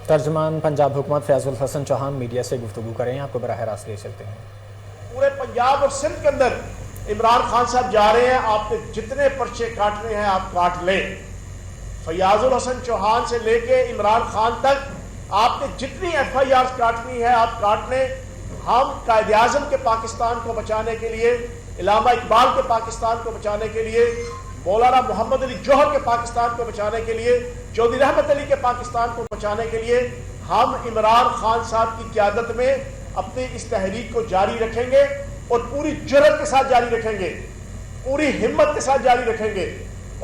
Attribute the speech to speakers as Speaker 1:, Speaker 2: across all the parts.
Speaker 1: तर्जमान पंजाब हुकूमत फैजुल हसन चौहान मीडिया से गुफ्तगू करें, आपको बराह रास्त ले चलते हैं।
Speaker 2: पूरे पंजाब और सिंध के अंदर इमरान खान साहब जा रहे हैं, आपने जितने पर्चे काटने हैं आप काट लें। फैजुल हसन चौहान से लेके इमरान खान तक आपने जितनी FIR काटनी है आप काट लें। हम कायदे आज़म के पाकिस्तान को बचाने के लिए, इलामा इकबाल के पाकिस्तान को बचाने के लिए, मौलाना मोहम्मद अली जौहर के पाकिस्तान को बचाने के लिए, चौधरी रहमत अली के पाकिस्तान को बचाने के लिए हम इमरान खान साहब की क़यादत में अपनी इस तहरीक को जारी रखेंगे और पूरी जुर्रत के साथ जारी रखेंगे, पूरी हिम्मत के साथ जारी रखेंगे।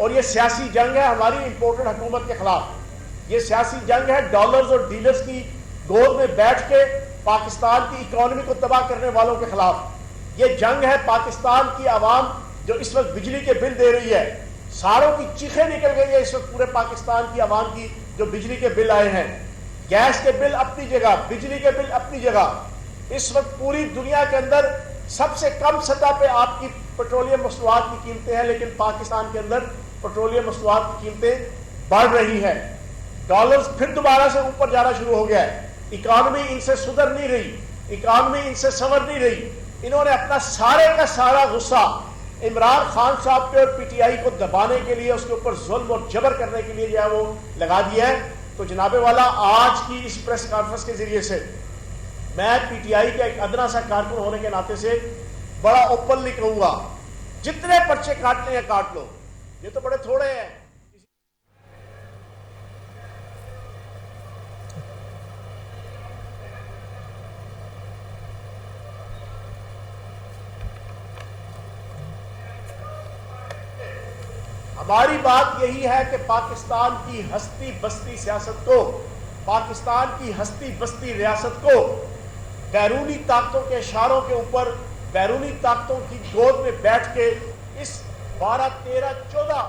Speaker 2: और ये सियासी जंग है हमारी इंपोर्टेड हुकूमत के खिलाफ। ये सियासी जंग है डॉलर्स और डीलर्स की गोद में बैठ के पाकिस्तान की इकोनॉमी को तबाह करने वालों के खिलाफ। ये जंग है पाकिस्तान की आवाम जो इस वक्त बिजली के बिल दे रही है, सारों की चीखें निकल गई है इस वक्त पूरे पाकिस्तान की आवाम की, जो बिजली के बिल आए हैं। गैस के बिल अपनी जगह, बिजली के बिल अपनी जगह। इस वक्त पूरी दुनिया के अंदर सबसे कम सतह पे आपकी पेट्रोलियम मसनूआत की कीमतें हैं, लेकिन पाकिस्तान के अंदर पेट्रोलियम मसनूआत की कीमतें बढ़ रही हैं। डॉलर्स फिर दोबारा से ऊपर जाना शुरू हो गया है। इकॉनमी इनसे सुधर नहीं रही, इकॉनमी इनसे संवर नहीं रही। इन्होंने अपना सारे का सारा गुस्सा इमरान खान साहब पे और PTI को दबाने के लिए, उसके ऊपर जुल्म और जबर करने के लिए जो है वो लगा दिया है। तो जनाबे वाला, आज की इस प्रेस कॉन्फ्रेंस के जरिए से मैं PTI का एक अदना सा कारकुन होने के नाते से बड़ा ओपनली कहूंगा, जितने पर्चे काटने हैं काट लो, ये तो बड़े थोड़े हैं। हमारी बात यही है कि पाकिस्तान की हस्ती बस्ती सियासत को, पाकिस्तान की हस्ती बस्ती रियासत को बैरूनी ताकतों के इशारों के ऊपर, बैरूनी ताकतों की गोद में बैठ के इस 12, 13, 14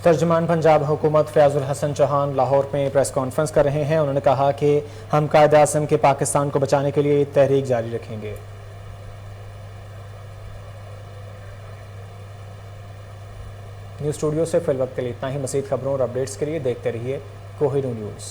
Speaker 1: तर्जमान पंजाब हुकूमत फैजुल हसन चौहान लाहौर में प्रेस कॉन्फ्रेंस कर रहे हैं। उन्होंने कहा कि हम कायदे आज़म के पाकिस्तान को बचाने के लिए तहरीक जारी रखेंगे। न्यूज़ स्टूडियो से फिल वक्त के लिए इतना ही। मज़ीद खबरों और अपडेट्स के लिए देखते रहिए कोहिनूर न्यूज़।